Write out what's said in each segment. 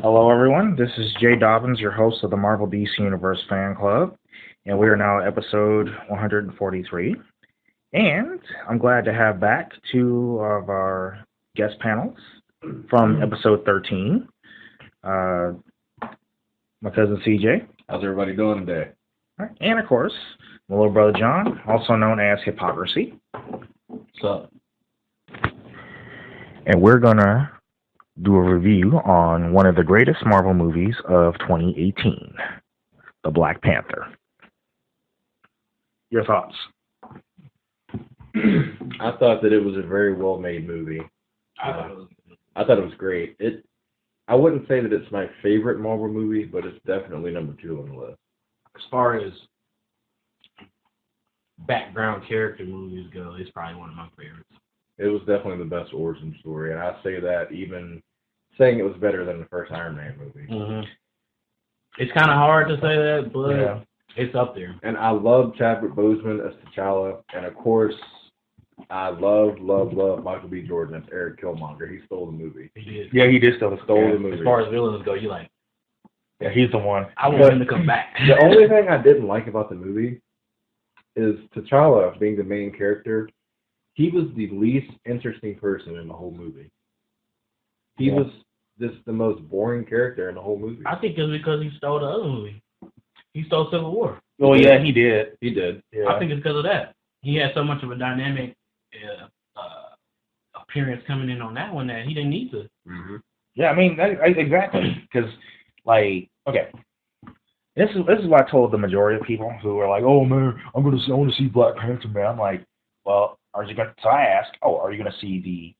Hello, everyone. This is Jay Dobbins, your host of the Marvel DC Universe Fan Club, and we are now at episode 143. And I'm glad to have back two of our guest panels from episode 13. My cousin CJ. How's everybody doing today? And, of course, my little brother John, also known as Hypocrace. What's up? And we're going to do a review on one of the greatest Marvel movies of 2018, The Black Panther. Your thoughts? I thought that it was a very well-made movie. I thought it was great. I wouldn't say that it's my favorite Marvel movie, but it's definitely number 2 on the list. As far as background character movies go, it's probably one of my favorites. It was definitely the best origin story, and I say that even saying it was better than the first Iron Man movie. Mm-hmm. It's kind of hard to say that, but it's up there. And I love Chadwick Boseman as T'Challa, and of course, I love Michael B. Jordan as Eric Killmonger. He stole the movie. He did. Yeah, he did steal the movie. As far as villains go, you like. Yeah, he's the one. I want him to come back. The only thing I didn't like about the movie is T'Challa being the main character. He was the least interesting person in the whole movie. He was just the most boring character in the whole movie. I think it's because he stole the other movie. He stole Civil War. Oh, yeah, he did. He did. Yeah. I think it's because of that. He had so much of a dynamic appearance coming in on that one that he didn't need to. Mm-hmm. Yeah, I mean, exactly. Because, like, okay. This is what I told the majority of people who are like, oh, man, I want to see Black Panther, man. I'm like, well, so I asked, are you going to see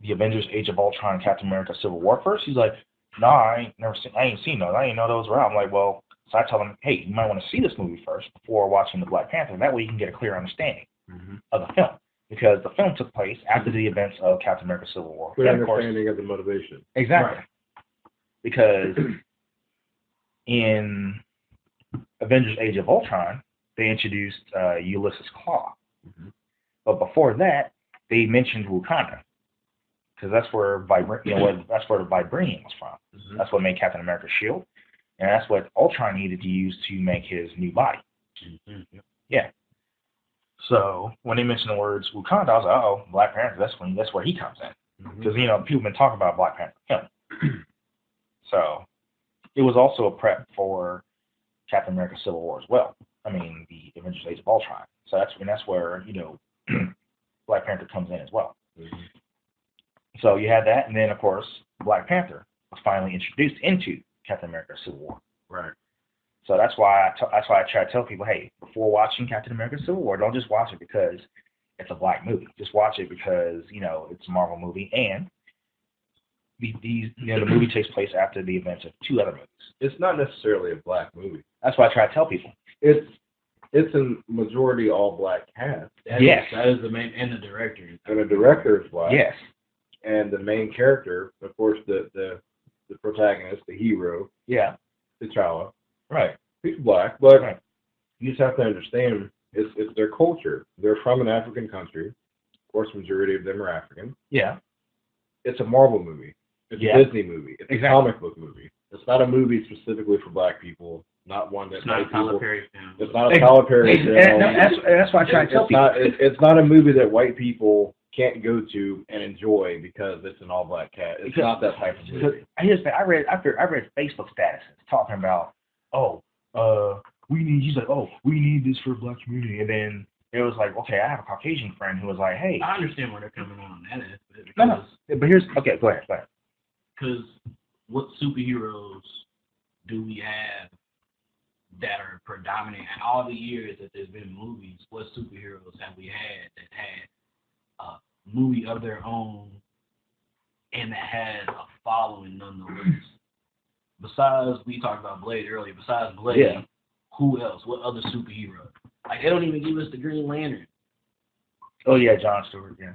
the Avengers Age of Ultron, Captain America Civil War first? He's like, no, I ain't seen those. I didn't know those were out. I'm like, well, so I tell them, hey, you might want to see this movie first before watching the Black Panther. That way you can get a clear understanding of the film. Because the film took place after the events of Captain America Civil War. Clear understanding of the motivation. Exactly. Right. Because in Avengers Age of Ultron, they introduced Ulysses Claw. Mm-hmm. But before that, they mentioned Wakanda. Because that's where the vibranium was from. Mm-hmm. That's what made Captain America's shield, and that's what Ultron needed to use to make his new body. Mm-hmm. Yeah. So when they mentioned the words Wakanda, I was like, oh, Black Panther. That's where he comes in. Because people have been talking about Black Panther film. So it was also a prep for Captain America Civil War as well. I mean, the Avengers Age of Ultron. So that's where Black Panther comes in as well. Mm-hmm. So you had that, and then, of course, Black Panther was finally introduced into Captain America Civil War. Right. So that's why I try to tell people, hey, before watching Captain America Civil War, don't just watch it because it's a black movie. Just watch it because, it's a Marvel movie, and the movie takes place after the events of 2 other movies. It's not necessarily a black movie. That's why I try to tell people. It's a majority all-black cast. Yes. That is the main, and the director. And the director is black. Yes. And the main character, of course, the protagonist, the hero, T'Challa. Right. He's black, but you just have to understand it's their culture. They're from an African country. Of course, the majority of them are African. Yeah. It's a Marvel movie. It's a Disney movie. It's a comic book movie. It's not a movie specifically for black people. Not one that it's not a Tyler Perry film. It's not a Tyler Perry film. That's why I try to tell people. It's not a movie that white people can't go to and enjoy because it's an all-black cast. It's not that type of movie. I read Facebook statuses talking about, we need this for the black community, and then it was like, okay, I have a Caucasian friend who was like, hey, I understand where they're coming on that aspect. No, but here's go ahead. Because what superheroes do we have that are predominant in all the years that there's been movies? What superheroes have we had that had a movie of their own and that has a following nonetheless? Besides, we talked about Blade earlier. Besides Blade, who else? What other superhero? Like, they don't even give us the Green Lantern. Oh yeah, John Stewart. Yeah.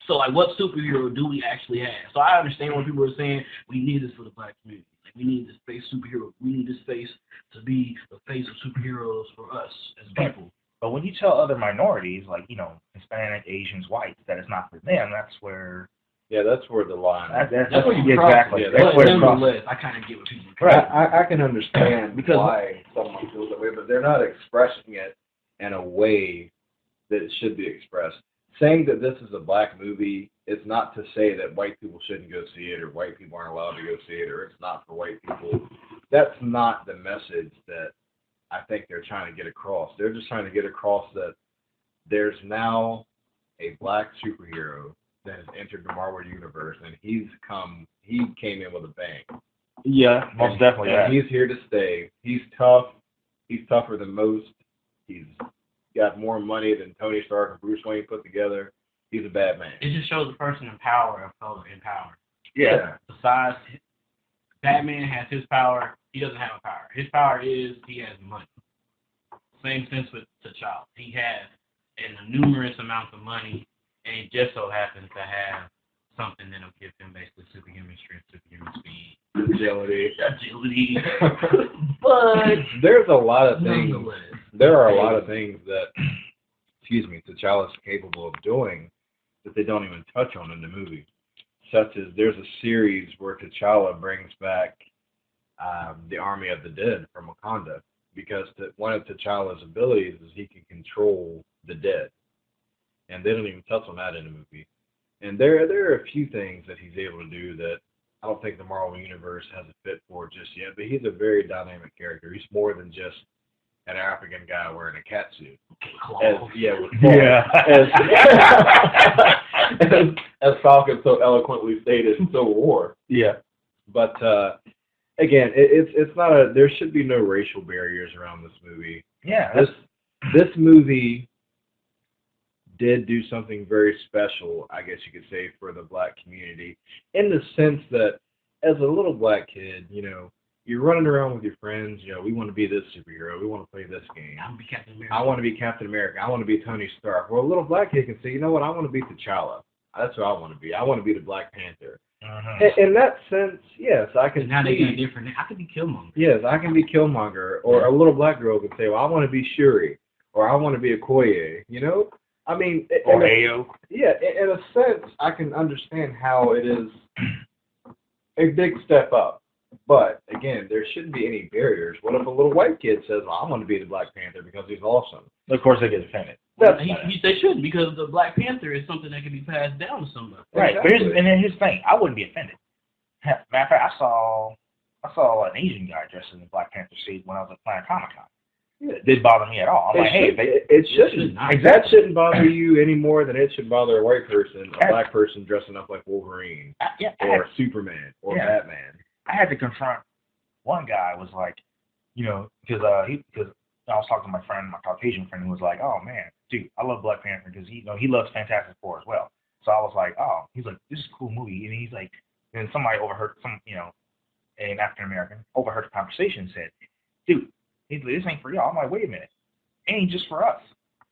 So, like, what superhero do we actually have? So I understand when people are saying we need this for the black community. Like, we need this face superhero. We need this face to be the face of superheroes for us as people. But when you tell other minorities, like, Hispanic, Asians, whites, that it's not for them, that's where Yeah, that's where the line. That's where you exactly. Yeah, That's where it's nevertheless, I kind of get what people are Right. trying. I can understand why someone feels that way, but they're not expressing it in a way that it should be expressed. Saying that this is a black movie is not to say that white people shouldn't go see it or white people aren't allowed to go see it or it's not for white people. That's not the message that I think they're trying to get across. They're just trying to get across that there's now a black superhero that has entered the Marvel universe, and he came in with a bang. Yeah, most definitely. And he's here to stay. He's tough. He's tougher than most. He's got more money than Tony Stark and Bruce Wayne put together. He's a bad man. It just shows a person in power of color in power. Yeah. Besides, Batman has his power. He doesn't have a power. His power is he has money. Same sense with T'Challa. He has an numerous amounts of money, and he just so happens to have something that'll give him basically superhuman strength, superhuman speed, agility. But there's a lot of things. There are a lot of things that, T'Challa is capable of doing that they don't even touch on in the movie. Such as there's a series where T'Challa brings back the Army of the Dead from Wakanda, because one of T'Challa's abilities is he can control the dead, and they don't even touch on that in the movie. And there are a few things that he's able to do that I don't think the Marvel Universe has a fit for just yet, but he's a very dynamic character. He's more than just an African guy wearing a cat suit. As Falcon so eloquently stated in Civil War. Yeah. But again, it's not a. There should be no racial barriers around this movie. Yeah. This movie did do something very special, I guess you could say, for the black community, in the sense that as a little black kid, you're running around with your friends, we want to be this superhero, we want to play this game. I want to be Captain America. I want to be Captain America. I want to be Tony Stark. Well, a little black kid can say, you know what, I want to be T'Challa. That's what I want to be. I want to be the Black Panther. In that sense, yes, I can. Now they got different. I could be Killmonger. Yes, I can be Killmonger, or a little black girl could say, well, I want to be Shuri, or I want to be Okoye. I mean, or Ayo. Yeah, in a sense, I can understand how it is a big step up. But again, there shouldn't be any barriers. What if a little white kid says, well, I want to be the Black Panther because he's awesome? Of course, they get offended. They shouldn't, because the Black Panther is something that can be passed down to somebody. Right. Exactly. But here's the thing. I wouldn't be offended. Matter of fact, I saw an Asian guy dressed in the Black Panther suit when I was at Planet Comic-Con. It didn't bother me at all. I'm it shouldn't. That shouldn't bother you any more than it should bother a white person, a black person dressing up like Wolverine, or Superman, or Batman. I had to confront one guy. Was like, because I was talking to my friend, my Caucasian friend, who was like, "Oh man, dude, I love Black Panther because he loves Fantastic Four as well." So I was like, "Oh," he's like, "This is a cool movie," and he's like, and somebody overheard an African American overheard the conversation and said, "Dude, this ain't for y'all." I'm like, "Wait a minute, it ain't just for us.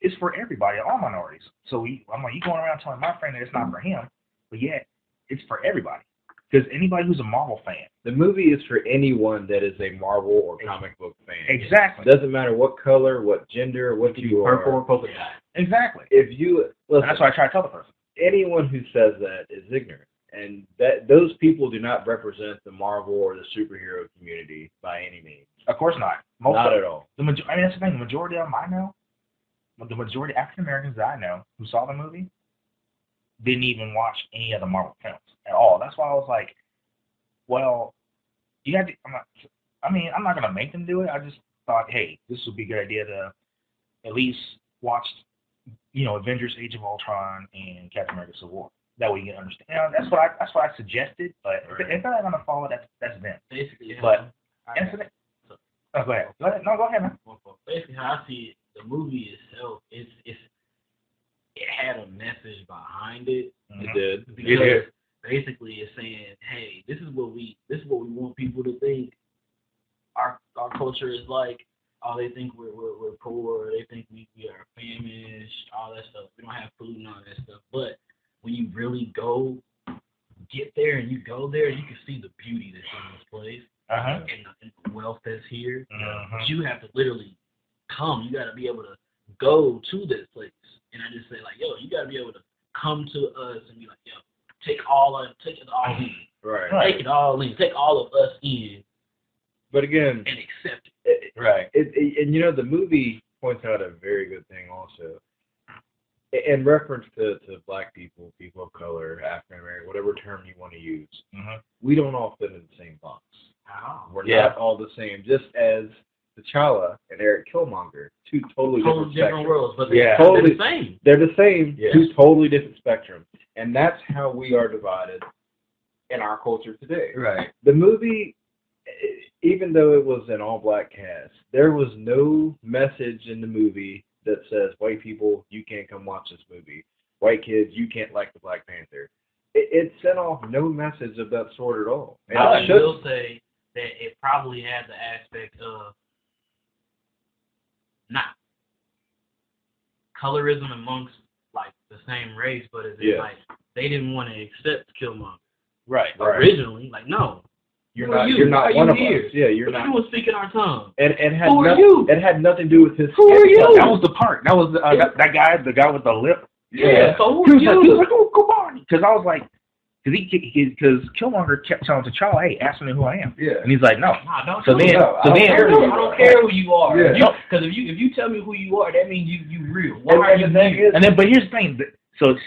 It's for everybody, all minorities." So I'm like, "You going around telling my friend that it's not for him, but yet it's for everybody." Because anybody who's a Marvel fan. The movie is for anyone that is a Marvel or comic book fan. Exactly. It doesn't matter what color, what gender, what you are. Purple or polka dot. Exactly. Listen, that's what I try to tell the person. Anyone who says that is ignorant. And those people do not represent the Marvel or the superhero community by any means. Of course not. Not at all. That's the thing. The majority of them I know, the majority of African Americans that I know who saw the movie, didn't even watch any of the Marvel films at all. That's why I was like, well, you have to. I'm not gonna make them do it. I just thought, hey, this would be a good idea to at least watch, Avengers: Age of Ultron and Captain America: Civil War. That way you can understand. That's what I suggested. But if they're not gonna follow, that's them. Basically, but go ahead. No, go ahead, man. Basically, how I see it, the movie itself it had a message behind it. Mm-hmm. It did. Because basically it's saying, hey, this is what we want people to think our culture is like. Oh, they think we're poor, they think we are famished, all that stuff. We don't have food and all that stuff. But when you really get there and you go there, you can see the beauty that's in this place and the wealth that's here. But you have to literally come. You got to be able to go to this place. And I just say, like, yo, you got to be able to come to us and be like, yo, take it all in. Right. Take it all in. Take all of us in. But again, and accept it. Right. And you know, the movie points out a very good thing also. In reference to black people, people of color, African American, whatever term you want to use, we don't all fit in the same box. Oh. We're not all the same. Just as T'Challa and Eric Killmonger, two totally different worlds, but they're totally the same. They're the same, yes. Two totally different spectrums, and that's how we are divided in our culture today. Right. The movie, even though it was an all-black cast, there was no message in the movie that says, white people, you can't come watch this movie. White kids, you can't like the Black Panther. It sent off no message of that sort at all. And I will say that it probably had the aspect of not colorism amongst like the same race, but it's like they didn't want to accept Killmonger. Right. Originally, like no. You're not one of us. Yeah, you're not. You were speaking our tongue. It had Who are you? It had nothing to do with his. Who are you? That was the part. That was that guy, the guy with the lip. Yeah. So he was like, oh, come on, because I was like, because Killmonger kept telling T'Challa, hey, ask me who I am. Yeah. And he's like, no. Nah, I don't care who you are. Yeah. Because if you tell me who you are, that means you real. Why are you real? And then, but here's the thing. So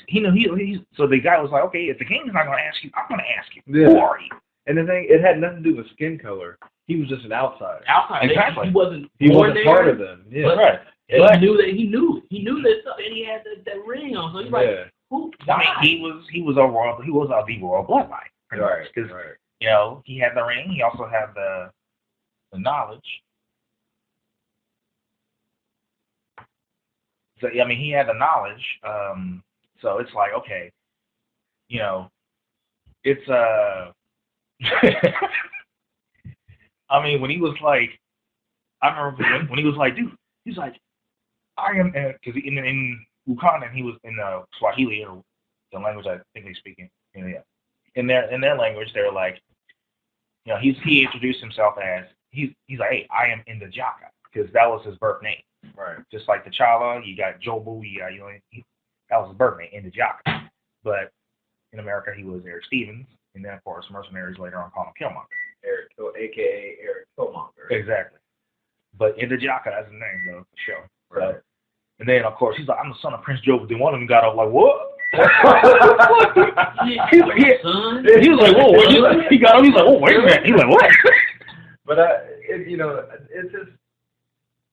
so the guy was like, okay, if the king's not going to ask you, I'm going to ask you. Yeah. Who are you? And the thing, it had nothing to do with skin color. He was just an outsider. Exactly. He wasn't part of them. Yeah. But right. He knew that he knew that stuff, and he had that ring on. So he's like, who? I mean, he was of the royal bloodline. Right. Because you know, he had the ring. He also had the knowledge. So I mean, he had the knowledge. So it's like, okay, you know, it's I mean, when he was like, I remember when he was like, dude, he's like, I am, because in Wakanda, he was in Swahili, or the language I think they speak in. In their language, they're like, you know, he introduced himself as he's like, hey, I am Indijaka, because that was his birth name. Right. Just like T'Challa, you got Jobu, that was his birth name, Indijaka. But in America, he was Eric Stevens, and then of course, mercenaries later on called him Killmonger. AKA Eric Killmonger. Exactly. But Indijaka, that's the name of the show. Right. And then, of course, he's like, I'm the son of Prince Jobu. Then one of them got up like, what? He was like, whoa. He got up. He's like, oh, wait a minute. He's like, what? But, it's just,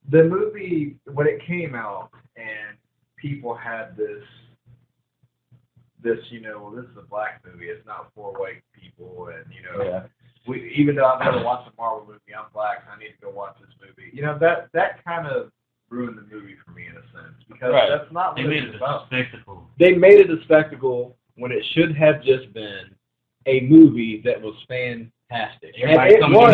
the movie, when it came out, and people had this, this is a black movie. It's not for white people. And, even though I've never watched a Marvel movie, I'm black, so I need to go watch this movie. That kind of ruined the movie for me in a sense, because that's not what it's about. Spectacle. They made it a spectacle when it should have just been a movie that was fantastic. And it was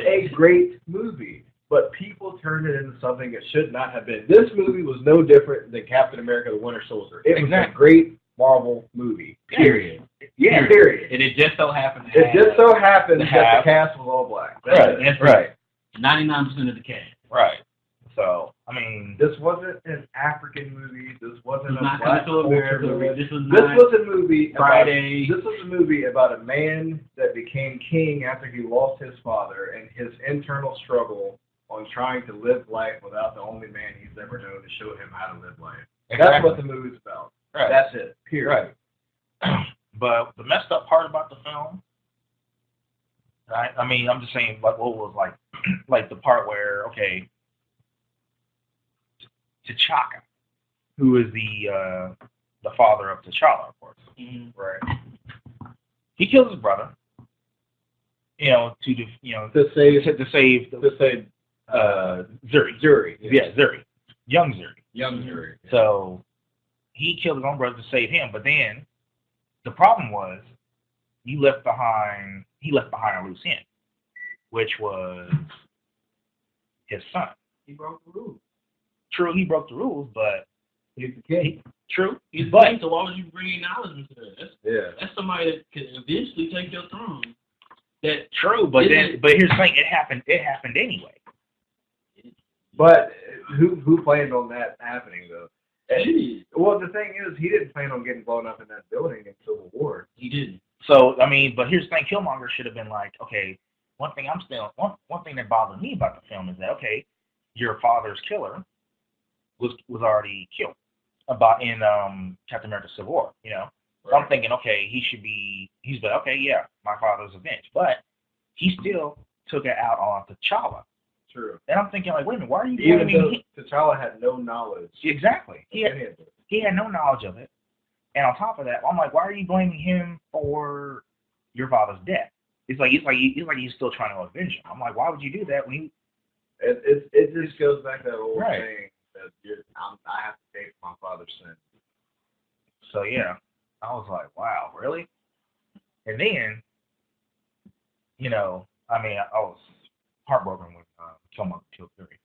a great movie, but people turned it into something it should not have been. This movie was no different than Captain America: The Winter Soldier. It was a great Marvel movie. Period. Yeah. Period. And it just so happened. That the cast was all black. That's right. 99% of the cast. Right. So, I mean, this wasn't an African movie. This wasn't a black culture movie. This was a movie Friday. This was a movie about a man that became king after he lost his father, and his internal struggle on trying to live life without the only man he's ever known to show him how to live life. Exactly. That's what the movie's about. Right. That's it. Period. Right. But the messed up part about the film, I mean, I'm just saying, like, what was like the part where, okay, T'Chaka, who is the father of T'Challa, of course, right? He kills his brother, to save Zuri. Yeah, Zuri, young Zuri. Yeah. So he killed his own brother to save him, but then the problem was he left behind a loose end, which was his son. He broke the rules. True, he broke the rules, but he's the king. True, he's the king. So why would you bring acknowledgement to that? That's somebody that could eventually take your throne. True, but here's the thing: it happened anyway. But who planned on that happening though? Well, the thing is, he didn't plan on getting blown up in that building in Civil War. He didn't. So, I mean, but here's the thing, Killmonger should have been like, okay, one thing that bothered me about the film is that, okay, your father's killer was already killed in Captain America Civil War, you know? So I'm thinking, okay, he's like, okay, yeah, my father's avenged. But he still took it out on T'Challa. True. And I'm thinking, like, wait a minute, why are you Even blaming though T'Challa had no knowledge. Exactly. He had no knowledge of it. And on top of that, I'm like, why are you blaming him for your father's death? It's like he's still trying to avenge him. I'm like, why would you do that when he? It just goes back to that old Right. saying that I have to pay for my father's sin. So yeah, I was like, wow, really? And then, you know, I mean, I was heartbroken when Killmonger killed Fury.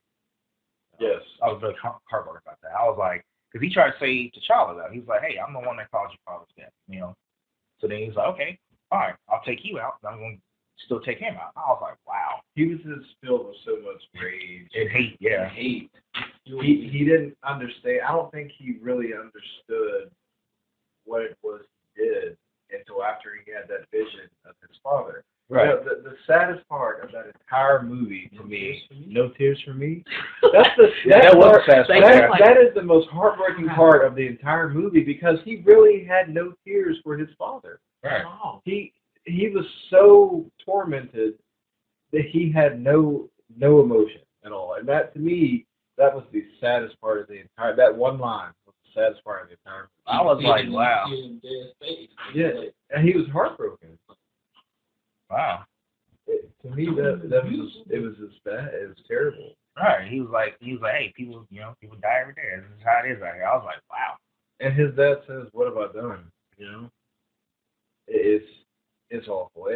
Yes. I was really heartbroken about that. I was like, because he tried to say T'Challa though. He was like, hey, I'm the one that caused your father's death, you know. So then he's like, okay, fine, I'll take you out, but I'm going to still take him out. I was like, wow. He was just filled with so much rage and hate. Yeah. Hate. He didn't understand. I don't think he really understood what it was he did until after he had that vision of his father. Right. You know, the saddest part of that entire movie to me, No Tears for Me. That is the most heartbreaking part of the entire movie because he really had no tears for his father. Right. He was so tormented that he had no emotion at all, and that to me that was the saddest part of the entire. That one line was the saddest part of the entire movie. I was like, wow. Yeah, and he was heartbroken. Wow. To me, it was just bad. It was terrible. Right. He was like, hey, people die every day. This is how it is out here. I was like, wow. And his dad says, "What have I done?" You know, it's awful.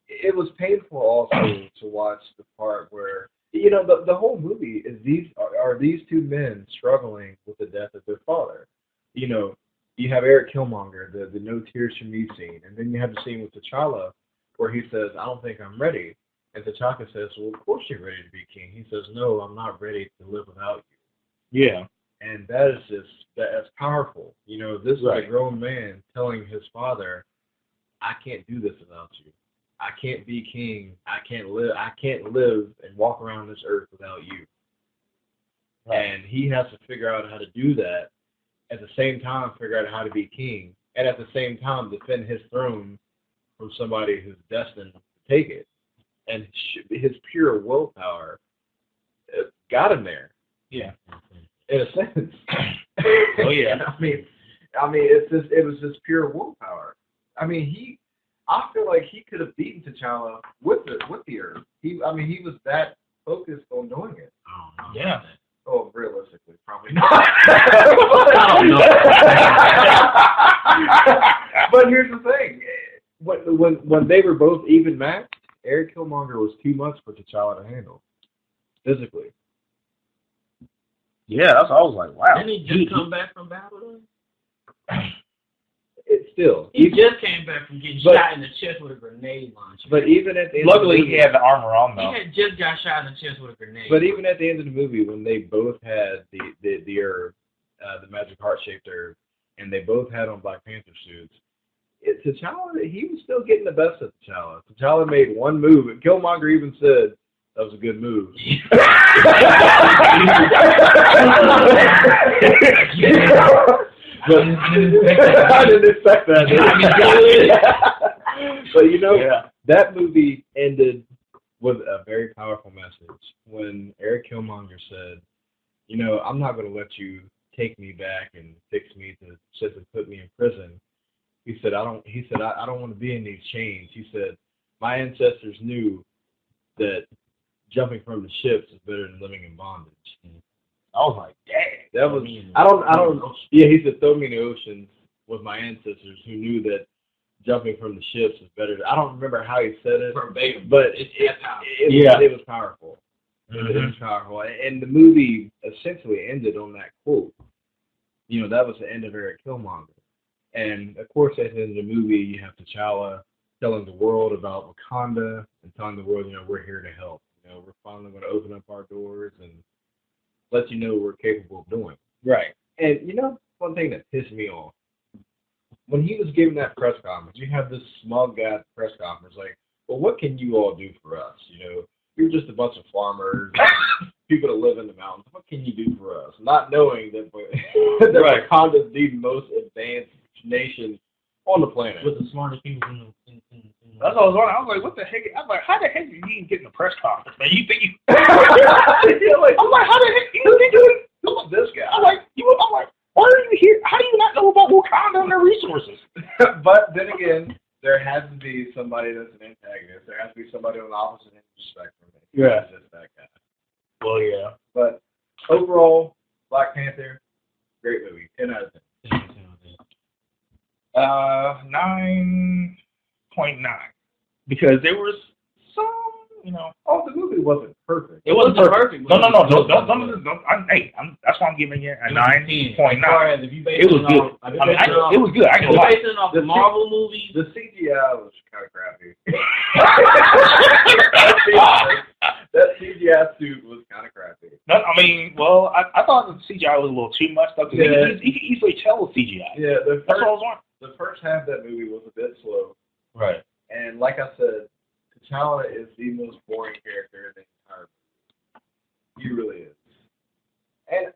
It was painful also to watch the part where the whole movie is these two men struggling with the death of their father. You know, you have Eric Killmonger, the No Tears for Me scene, and then you have the scene with T'Challa where he says, "I don't think I'm ready," and T'Challa says, "Well, of course you're ready to be king." He says, "No, I'm not ready to live without you." Yeah. And that's powerful. You know, this is a grown man telling his father, "I can't do this without you. I can't be king. I can't live and walk around this earth without you." Right. And he has to figure out how to do that. At the same time, figure out how to be king, and at the same time, defend his throne from somebody who's destined to take it. And his pure willpower got him there. Yeah. In a sense. Oh yeah. I mean, it was just pure willpower. I mean, I feel like he could have beaten T'Challa with the Earth. He was that focused on doing it. Oh, yeah. Oh, realistically, probably not. I don't know. But here's the thing: when they were both even matched, Eric Killmonger was too much for T'Challa to handle physically. Yeah, that's what I was like, wow. Didn't he just come back from battle? It's still. He just came back from getting shot in the chest with a grenade launcher. But even at the end luckily, of the movie, he had the armor on though. He had just got shot in the chest with a grenade. But even at the end of the movie, when they both had the herb, the magic heart-shaped herb, and they both had on Black Panther suits, T'Challa, he was still getting the best of T'Challa. T'Challa made one move, and Killmonger even said, "That was a good move." But I didn't expect that. But that movie ended with a very powerful message when Eric Killmonger said, "I'm not going to let you take me back and fix me to just put me in prison." He said, "I don't want to be in these chains." He said, "My ancestors knew that jumping from the ships is better than living in bondage." I was like, dang. That was I don't. Yeah, he said, "Throw me in the ocean with my ancestors who knew that jumping from the ships is better." I don't remember how he said it, verbatim, but it was powerful. Mm-hmm. It was powerful, and the movie essentially ended on that quote. That was the end of Eric Killmonger, and of course, at the end of the movie, you have T'Challa telling the world about Wakanda and telling the world, we're here to help. We're finally going to open up our doors and let you know what we're capable of doing. Right. And you know, one thing that pissed me off when he was giving that press conference, you have this smug guy at the press conference, like, well, what can you all do for us? You know, you're just a bunch of farmers, people that live in the mountains. What can you do for us? Not knowing that, that Wakanda's the most advanced nation on the planet. With the smartest people in That's what I was wondering. I was like, what the heck? I'm like, how the heck did you even get in the press conference, man? You think you... I'm like, how the heck you doing? Who's this guy? I'm like, why are you here? How do you not know about Wakanda and their resources? But then again, there has to be somebody that's an antagonist. There has to be somebody on the opposite end of the spectrum. Yeah. Just that guy. Well, yeah. But overall, Black Panther, great movie. 10 out of 10. 9.9. Because there was some, you know. Oh, the movie wasn't perfect. It wasn't perfect. No. Hey, that's why I'm giving you a 9.9. It was good. It was good. I can lie. Basing it off the Marvel movies. The CGI was kind of crappy. That CGI suit was kind of crappy. No, I mean, well, I thought the CGI was a little too much, though, because you can easily tell with CGI. Yeah, that's what I was wondering. The first half of that movie was a bit slow. Right. And like I said, T'Challa is the most boring character in the entire movie. He really is. And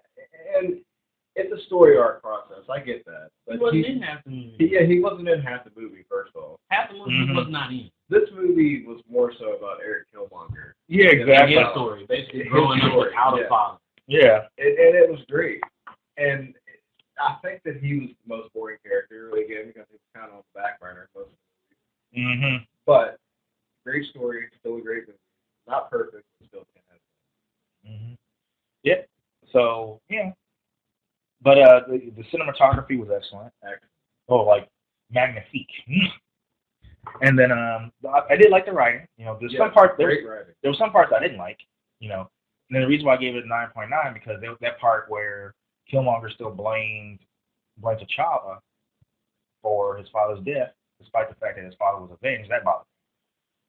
it's a story arc process. I get that. But he wasn't in half the movie. He wasn't in half the movie, first of all. Half the movie was not in. This movie was more so about Eric Killmonger. Yeah, exactly. His story, basically growing up without a father. Yeah. And it was great. And I think that he was the most boring character, really, again, because he was kind of on the back burner most of the movie. Mm-hmm. But great story, still a great movie. Not perfect, but still 10 out of 10. Mm-hmm. Yep. So, yeah. But the cinematography was excellent. Oh, like magnifique. And then I did like the writing. You know, there's some parts there were some parts I didn't like. You know, and then the reason why I gave it a 9.9 because there was that part where Killmonger still blamed T'Challa for his father's death, despite the fact that his father was avenged. That bothered me.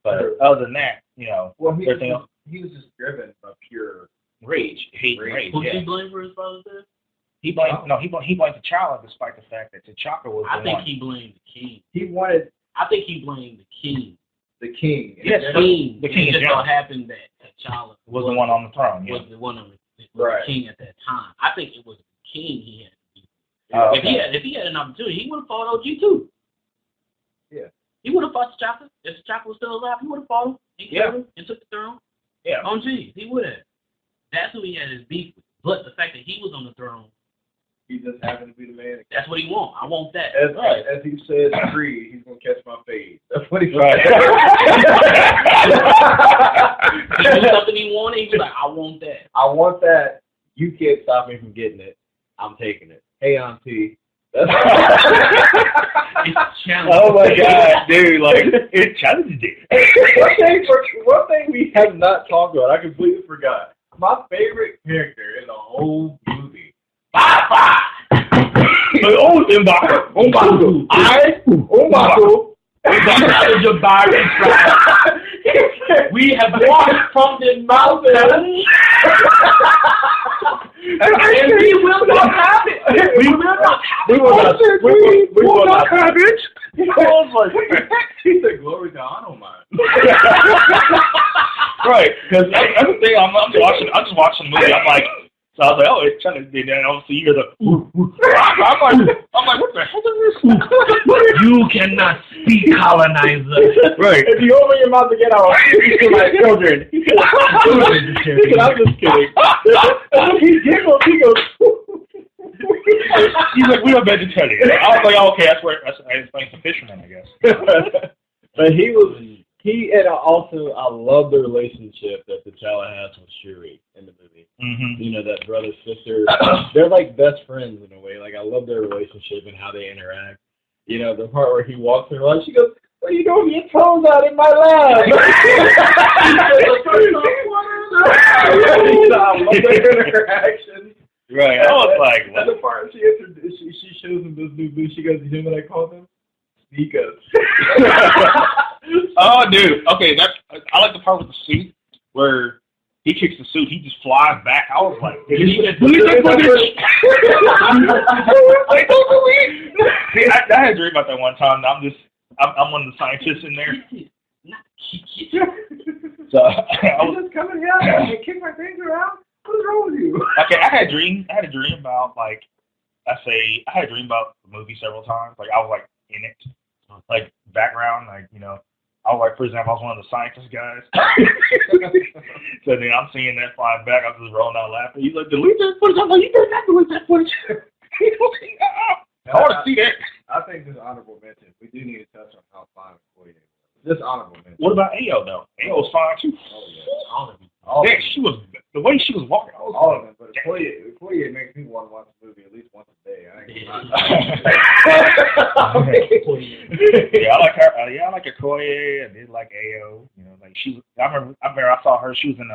But other than that, you know, everything else. He was just driven by pure hate, rage. Who did he blame for his father's death? He blamed T'Challa, despite the fact that T'Challa was the one. I think he blamed the king. I think he blamed the king. The king. Yes, the king. It just so happened that T'Challa was the one on the throne. Was the one on the king at that time. I think it was the king he had to be. If he had an opportunity, he would have fought OG too. Yeah. He would have fought T'Challa. If T'Challa was still alive, he would have fought him. He killed him and took the throne. Yeah. OG, he would have. That's who he had his beef with. But the fact that he was on the throne, he just happened to be the man. That's what he wants. I want that. As he said, free, he's going to catch my fade. That's what he's right. He was something he wanted. He was like, I want that. I want that. You can't stop me from getting it. I'm taking it. Hey, Auntie. It's challenging. Oh my God, dude! Like it's challenging. One thing we have not talked about, I completely forgot. My favorite character in the whole movie. We have walked from the mountain. And we will not have it. We will not have it. We will not have it. He said, glory to Hanuman. Right, because that's the thing. I'm just watching the movie. I'm like, so I was like, oh, it's trying to be there. And obviously, you hear the. I'm like, what the heck is this? You cannot speak, colonizer. Right. If you open your mouth again, I'll speak to my children. I'm just kidding. He giggles. He goes. He's like, we are vegetarian. I was like, oh, okay, that's where I explained to fishermen, I guess. But and also, I love the relationship that T'Challa has with Shuri in the movie. Mm-hmm. You know, that brother sister. They're like best friends in a way. Like, I love their relationship and how they interact. You know, the part where he walks her around, she goes, "What are you doing? Your toes out in my lap." I love their interaction. Right. I was like, what? And the part she shows him this new boots. She goes, "You know what I call them? Sneakers." Oh, dude. Okay, I like the part with the suit where he he kicks the suit. He just flies back. I was like, delete that like, don't delete. See, I had a dream about that one time. I'm one of the scientists in there. So I was just coming here and kick my finger out. What's wrong with you? Okay, I had a dream about like I had a dream about the movie several times. Like I was like in it, like background, like I was like, for example, I was one of the scientist guys. So then I'm seeing that flying back. I'm just rolling out laughing. He's like, delete that footage. I'm like, you better not delete that footage. I want to see that. I think this honorable mention. We do need to touch on how fine Koye was. This honorable mention. What about Ayo though? Ayo was fine too. Oh yeah, all of them. She was the way she was walking. All of them. But Koye makes me want to watch the movie at least once a day. Yeah, I like her. I like Koye. I did like Ayo. Like I remember I saw her. She was in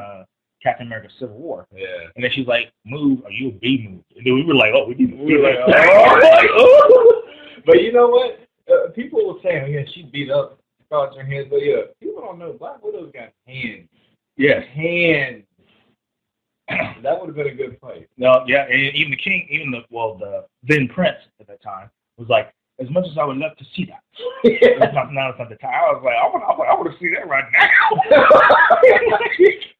Captain America: Civil War. Yeah. And then she's like, "Move, or you'll be moved." And then we were like, "Oh, we need to We were like, oh. But you know what? People will say, "Oh yeah, she beat up across her hands." But yeah, people don't know Black Widow's got hands. Yes. Hands. That would have been a good fight. No, yeah, and even the king, the then prince at that time was like, as much as I would love to see that. It's not at the time. I was like, I want to see that right now.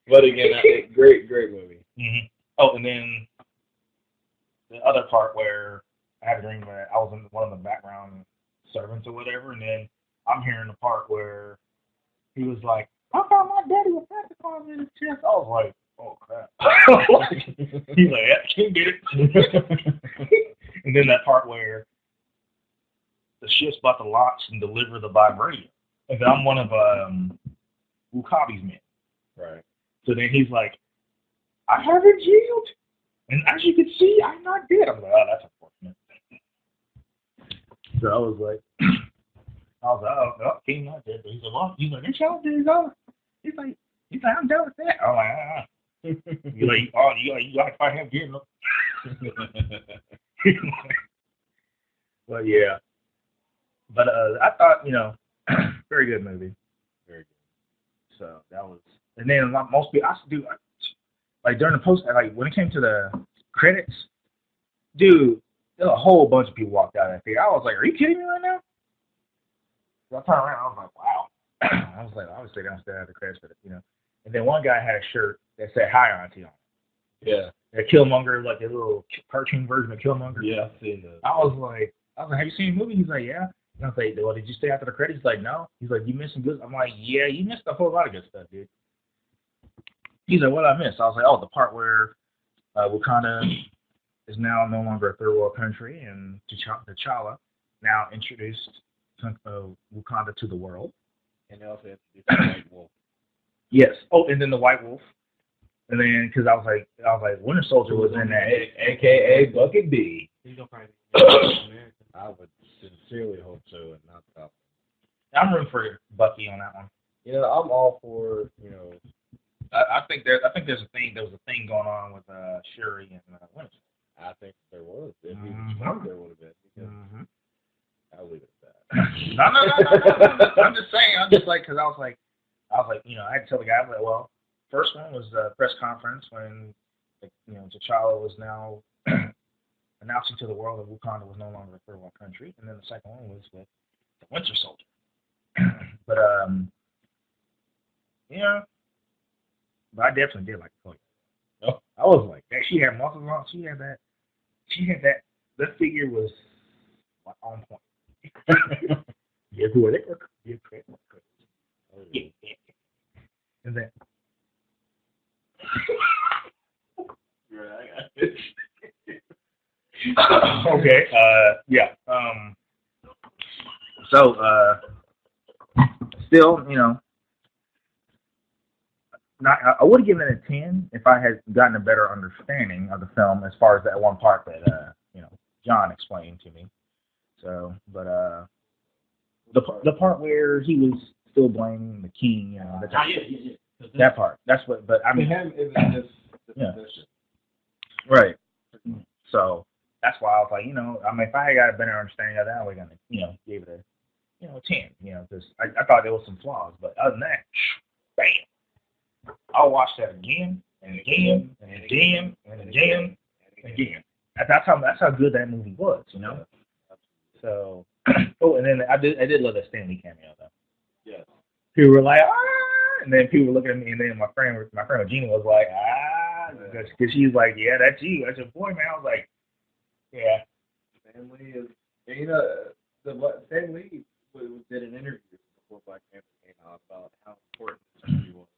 But again, great movie. Mm-hmm. Oh, and then the other part where I had a dream where I was in one of the background servants or whatever, and then I'm hearing the part where he was like, I found my daddy with Pentagon in his chest. I was like, oh crap. He's like, yeah, King did it. And then that part where the ship's about to launch and deliver the vibranium. And then I'm one of W'Kabi's men. Right. So then he's like, I haven't healed. And as you can see, I'm not dead. I'm like, oh, that's unfortunate. So I was like, oh, no, King not dead. But he's like, well, your challenge is over. He's like, I'm done with that. I'm like, You're like, oh, you got to fight him again. But yeah. But I thought, very good movie. Very good. So that was, and then most people, like during the post, like when it came to the credits, dude, there was a whole bunch of people walked out of that theater. I was like, are you kidding me right now? So I turned around, I was like, wow. I was like, obviously downstairs at the credits for it, And then one guy had a shirt that said "Hi Auntie" on it. Yeah. That Killmonger, like a little cartoon version of Killmonger. Yeah, I've seen that. I was like, have you seen the movie? He's like, yeah. And I was like, well, did you stay after the credits? He's like, no. He's like, you missed some good. I'm like, yeah, you missed a whole lot of good stuff, dude. He's like, what did I miss? I was like, oh, the part where Wakanda is now no longer a third world country, and T'Challa now introduced Wakanda to the world. And they also introduced the White Wolf. Yes. Oh, and then the White Wolf. And then, because I was like, Winter Soldier was in that. AKA Bucket B. He's gonna probably I would sincerely hope so, and not stop. I'm rooting for Bucky on that one. I'm all for, I think there was a thing going on with Shuri and Winter. I think there was. If he was strong, there would have been. Because I'll leave it at that. No. I'm just saying. I'm just like, because I was like, I had to tell the guy, I was like, well, first one was the press conference when, T'Challa was now announcing to the world that Wakanda was no longer a third world country, and then the second one was with the Winter Soldier. But but I definitely did like Koye. Oh. I was like that. She had muscles on. She had that. That figure was on point. Yeah, who are they? Yeah. And then. Okay. Yeah. So, still, I would have given it a 10 if I had gotten a better understanding of the film as far as that one part that John explained to me. So, but the part where he was still blaming the king, that part. That's what. But I mean, him, it was just the position. Right. So that's why I was like, if I had got a better understanding of that, I would have, gave it a 10. Because I thought there was some flaws, but other than that, bam. I'll watch that again and again, and again, and again, and again. That's how good that movie was, you know. So, oh, and then I did love that Stan Lee cameo though. Yes. People were like, ah, and then people were looking at me, and then my friend Regina was like, ah, because she was like, yeah, that's you, that's your boy, man. I was like, yeah. Stan Lee is, Stan Lee did an interview before Black Panther came out about how important this movie was,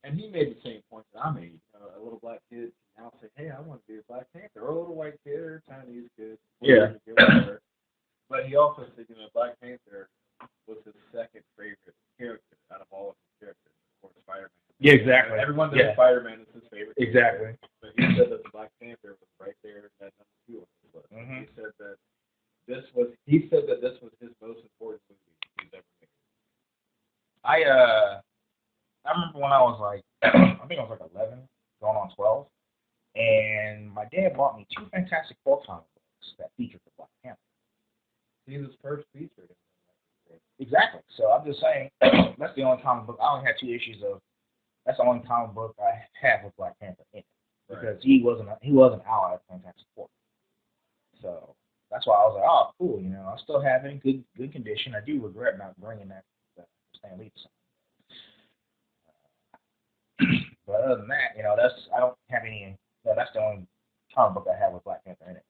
and he made the same point that I made. A little black kid can now say, hey, I want to be a Black Panther, or a little white kid, or a Chinese kid, Yeah. But he also said, Black Panther was his second favorite character out of all of his characters. Of course, Spider-Man. Yeah, exactly. Everyone knows Spider-Man is his favorite character. Exactly. But he said that the Black Panther was right there at number 2 on his list. Mm-hmm. He said that this was his most important movie he's ever made. I remember when I was like, I think I was like 11, going on 12, and my dad bought me 2 Fantastic Four comic books that featured the Black Panther. He was first featured in that. Exactly. So I'm just saying, that's the only comic book. I only had 2 issues of. That's the only comic book I have with Black Panther in it, because he was an ally of Fantastic Four. So that's why I was like, oh, cool. I still have it in good condition. I do regret not bringing that Stan Lee to something. But other than that, I don't have any. That's the only comic book I have with Black Panther in it.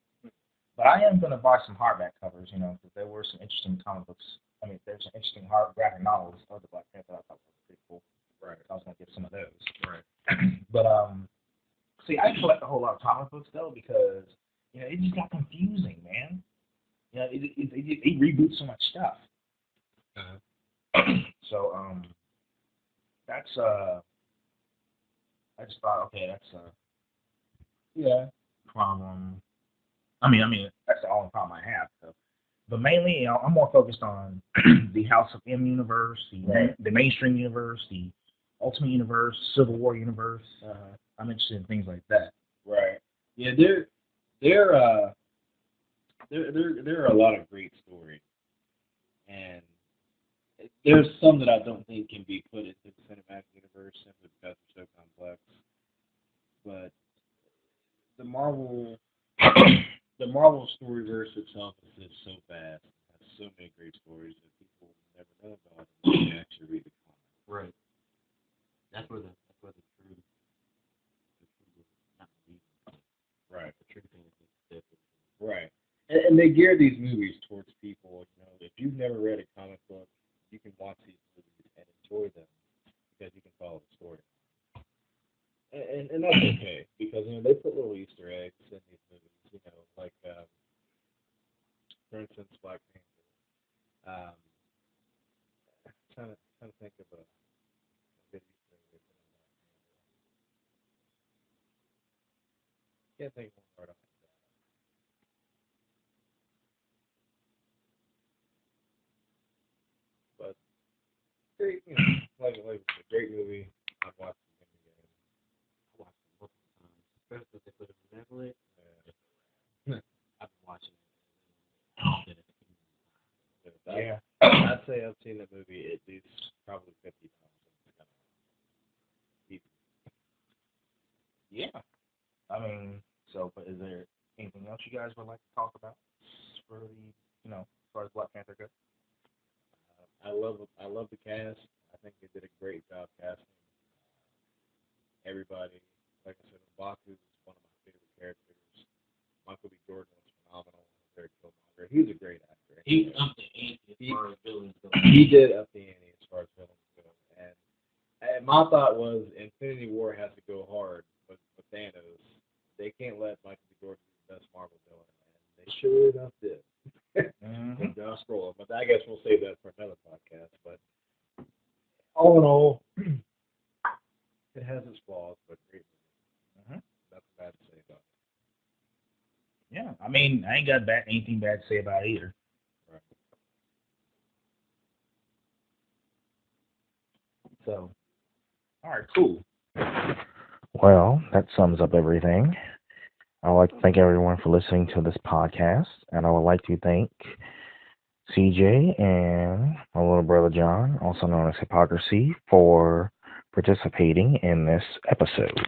But I am going to buy some hardback covers, because there were some interesting comic books. I mean, there's some interesting graphic novels of the Black Panther I thought was pretty cool. Right. I was going to get some of those. Right. But see, I collect a whole lot of comic books though, because it just got confusing, man. It reboots so much stuff. So that's I just thought, okay, that's problem. I mean, that's the only problem I have. So. But mainly, I'm more focused on the House of M universe, the mainstream universe, the Ultimate Universe, Civil War universe. I'm interested in things like that. Right. Yeah, there are a lot of great stories, and there's some that I don't think can be put into the cinematic universe simply because they're so complex. But the Marvel storyverse itself is just so vast. It has so many great stories that people never know about until they actually read the comics. Right. That's where the true not believing. Right. The true thing is right. And they gear these movies towards people. If you've never read a comic book, you can watch these movies and enjoy them because you can follow the story. And that's okay, because they put little Easter eggs in these movies. Like for instance, Black Panther. Trying to think of a good Easter egg in Black Panther. Can't think of one right off the bat. But great, like a great movie. I've watched it again. I watched it multiple times, especially if they put it on Netflix. I've been watching it. Yeah. I'd say I've seen the movie at least probably 50 times. Yeah. I mean, but is there anything else you guys would like to talk about for the, as far as Black Panther goes? I love the cast. I think they did a great job casting everybody. Like I said, M'Baku is one of my favorite characters. Michael B. Jordan was phenomenal. Very Killmonger. He's a great actor. He upped the ante as far as villains go. He did up the ante as far as villains go. And my thought was Infinity War has to go hard with Thanos. They can't let Michael B. Jordan be the best Marvel villain, and they sure enough did. With Josh Brolin. But I guess we'll save that for another podcast. But all in all, it has its flaws, but great movie. That's bad to say about it. Yeah, I mean, I ain't got anything bad to say about it either. Right. So, all right, cool. Well, that sums up everything. I would like to thank everyone for listening to this podcast, and I would like to thank CJ and my little brother John, also known as Hypocrace, for participating in this episode.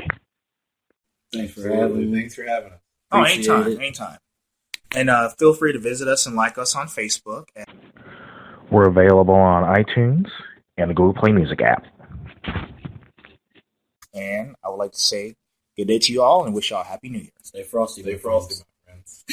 Thanks for having me. Thanks for having us. Oh, Appreciate anytime, it. anytime. And feel free to visit us and like us on Facebook. We're available on iTunes and the Google Play Music app. And I would like to say good day to you all and wish you all a Happy New Year. Stay frosty, Stay my frosty, friends. my friends.